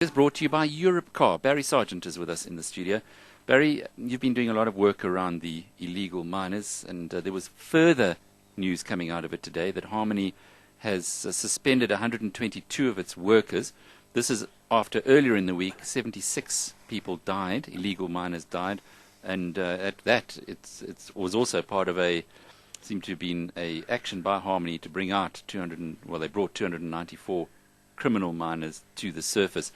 Is brought to you by Europe Car. Barry Sargent is with us in the studio. Barry, you've been doing a lot of work around the illegal miners, and there was further news coming out of it today that Harmony has suspended 122 of its workers. This is after earlier in the week 76 people died, illegal miners died, and at that it was also part of seemed to have been a action by Harmony to bring out they brought 294 criminal miners to the surface.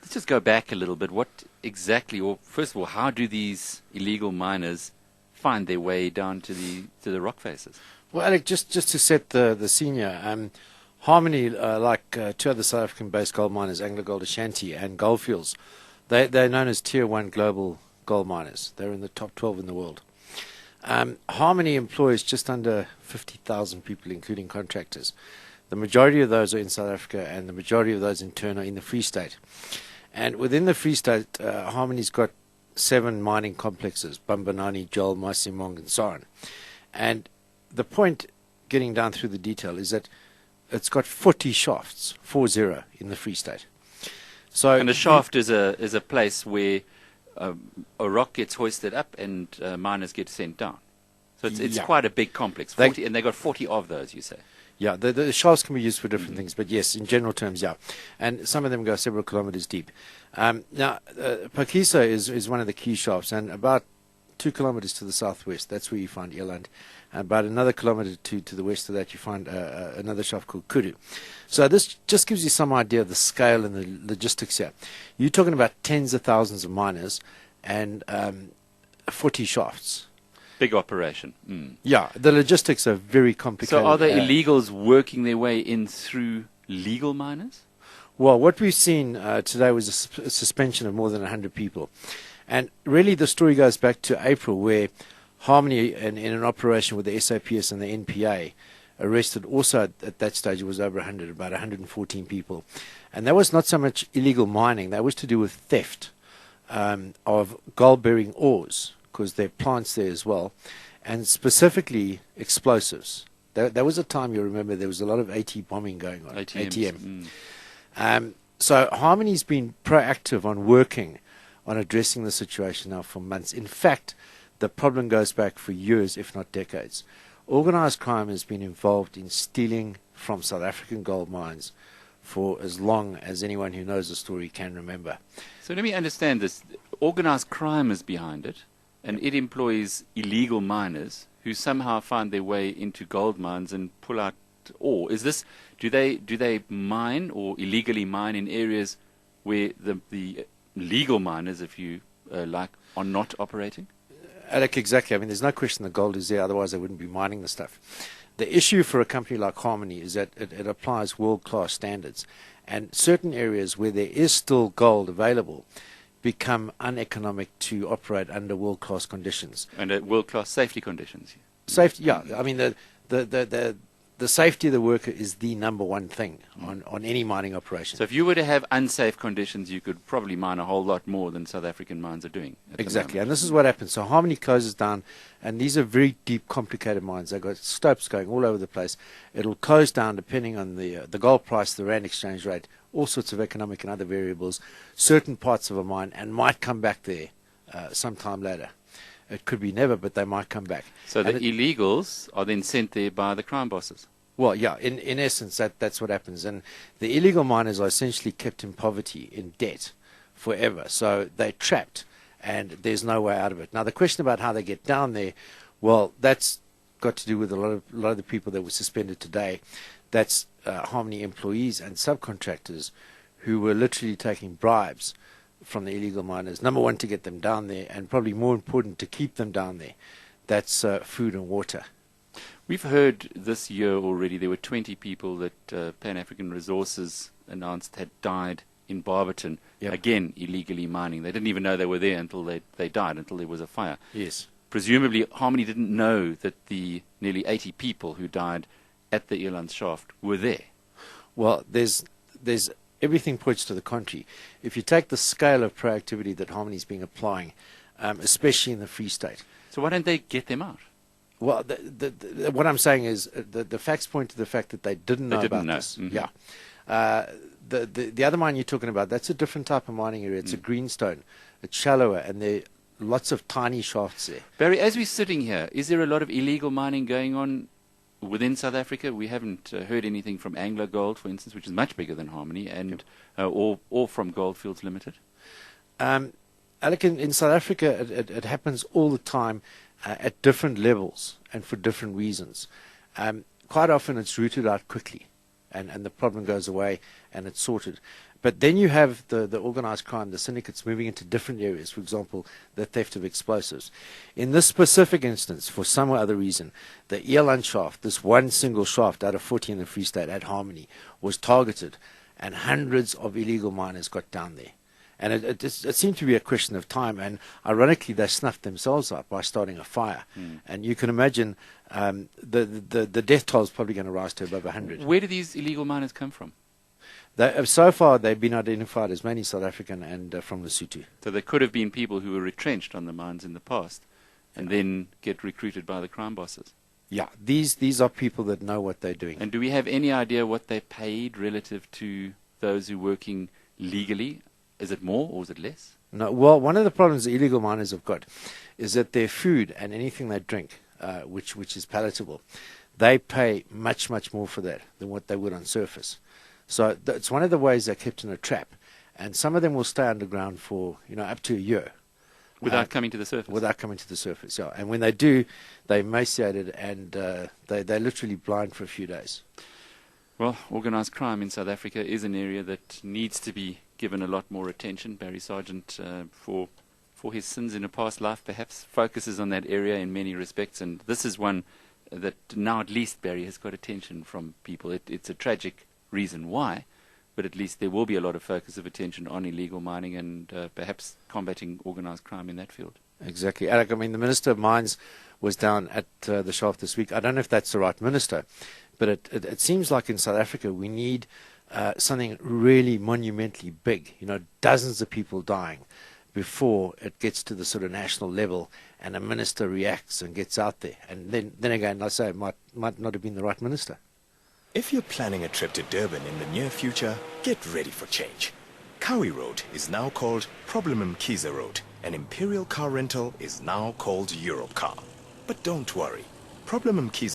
Let's just go back a little bit. What exactly, or first of all, how do these illegal miners find their way down to the rock faces? Well, Alec, just to set the senior, Harmony, like two other South African-based gold miners, AngloGold Ashanti and Goldfields, they're known as Tier 1 global gold miners. They're in the top 12 in the world. Harmony employs just under 50,000 people, including contractors. The majority of those are in South Africa, and the majority of those in turn are in the Free State. And within the Free State, Harmony's got 7 mining complexes: Bambanani, Joel, Masimong, and so on. And the point, getting down through the detail, is that it's got 40 shafts, 40, in the Free State. So, and a shaft is a place where a rock gets hoisted up and miners get sent down. So it's quite a big complex. 40, and they got 40 of those, you say? Yeah, the shafts can be used for different things, but yes, in general terms, yeah. And some of them go several kilometers deep. Now, Phakisa is one of the key shafts, and about 2 kilometers to the southwest, that's where you find Eland. And about another kilometer to the west of that, you find another shaft called Kudu. So this just gives you some idea of the scale and the logistics here. You're talking about tens of thousands of miners and 40 shafts. Big operation. Mm. Yeah, the logistics are very complicated. So are the illegals working their way in through legal miners? Well, what we've seen today was a suspension of more than 100 people. And really the story goes back to April, where Harmony, in an operation with the SAPS and the NPA, arrested also at that stage, it was over 100, about 114 people. And that was not so much illegal mining, that was to do with theft of gold-bearing ores, because there are plants there as well, and specifically explosives. There was a time, you remember, there was a lot of AT bombing going on. ATM. So Harmony's been proactive on working on addressing the situation now for months. In fact, the problem goes back for years, if not decades. Organized crime has been involved in stealing from South African gold mines for as long as anyone who knows the story can remember. So let me understand this. Organized crime is behind it, and it employs illegal miners who somehow find their way into gold mines and pull out ore. Is this, do they mine or illegally mine in areas where the legal miners, if you like, are not operating? Alec, exactly. I mean, there's no question the gold is there, otherwise they wouldn't be mining the stuff. The issue for a company like Harmony is that it applies world-class standards, and certain areas where there is still gold available become uneconomic to operate under world-class conditions. And world-class safety conditions. Safety, yeah. I mean, the safety of the worker is the number one thing on any mining operation. So if you were to have unsafe conditions, you could probably mine a whole lot more than South African mines are doing. Exactly, and this is what happens. So Harmony closes down, and these are very deep, complicated mines. They've got stopes going all over the place. It'll close down depending on the gold price, the rand exchange rate, all sorts of economic and other variables, certain parts of a mine, and might come back there sometime later. It could be never, but they might come back. So the illegals are then sent there by the crime bosses? Well, yeah, in essence, that's what happens. And the illegal miners are essentially kept in poverty, in debt, forever. So they're trapped, and there's no way out of it. Now, the question about how they get down there, well, that's got to do with a lot of the people that were suspended today. That's Harmony employees and subcontractors who were literally taking bribes from the illegal miners. Number one, to get them down there, and probably more important, to keep them down there. That's food and water. We've heard this year already there were 20 people that Pan African Resources announced had died in Barberton, again illegally mining. They didn't even know they were there until they died, until there was a fire. Yes. Presumably Harmony didn't know that the nearly 80 people who died at the Eland shaft were there. Well, there's everything points to the contrary. If you take the scale of proactivity that Harmony's been applying, especially in the Free State. So why don't they get them out? Well, what I'm saying is the facts point to the fact that they didn't know about this. Mm-hmm. Yeah. The other mine you're talking about, that's a different type of mining area. It's a greenstone. It's shallower, and there are lots of tiny shafts there. Barry, as we're sitting here, is there a lot of illegal mining going on within South Africa? We haven't heard anything from Anglo Gold, for instance, which is much bigger than Harmony, and or from Goldfields Limited. Alec, in South Africa, it happens all the time at different levels and for different reasons. Quite often it's rooted out quickly, and the problem goes away and it's sorted. But then you have the organized crime, the syndicates moving into different areas, for example, the theft of explosives. In this specific instance, for some other reason, the Eland shaft, this one single shaft out of 40 in the Free State at Harmony, was targeted, and hundreds of illegal miners got down there. And it seemed to be a question of time, and ironically they snuffed themselves out by starting a fire. And you can imagine the death toll is probably going to rise to above 100. Where do these illegal miners come from? So far they've been identified as mainly South African and from Lesotho. So there could have been people who were retrenched on the mines in the past and then get recruited by the crime bosses. Yeah, these are people that know what they're doing. And do we have any idea what they paid relative to those who are working legally? Is it more or is it less? No. Well, one of the problems the illegal miners have got is that their food and anything they drink, which is palatable, they pay much, much more for that than what they would on surface. So it's one of the ways they're kept in a trap. And some of them will stay underground for, up to a year. Without coming to the surface? Without coming to the surface, yeah. And when they do, they're emaciated and they're literally blind for a few days. Well, organised crime in South Africa is an area that needs to be given a lot more attention. Barry Sargent, for his sins in a past life, perhaps focuses on that area in many respects. And this is one that now at least Barry has got attention from people. It's a tragic reason why, but at least there will be a lot of focus of attention on illegal mining and perhaps combating organised crime in that field. Exactly. Alec, I mean, the Minister of Mines was down at the shaft this week. I don't know if that's the right minister, but it seems like in South Africa we need something really monumentally big, dozens of people dying before it gets to the sort of national level and a minister reacts and gets out there. And then again, I say it might not have been the right minister. If you're planning a trip to Durban in the near future, get ready for change. Kawi Road is now called Problem Mkhize Road, and Imperial Car Rental is now called Europcar. But don't worry, Problem Mkhize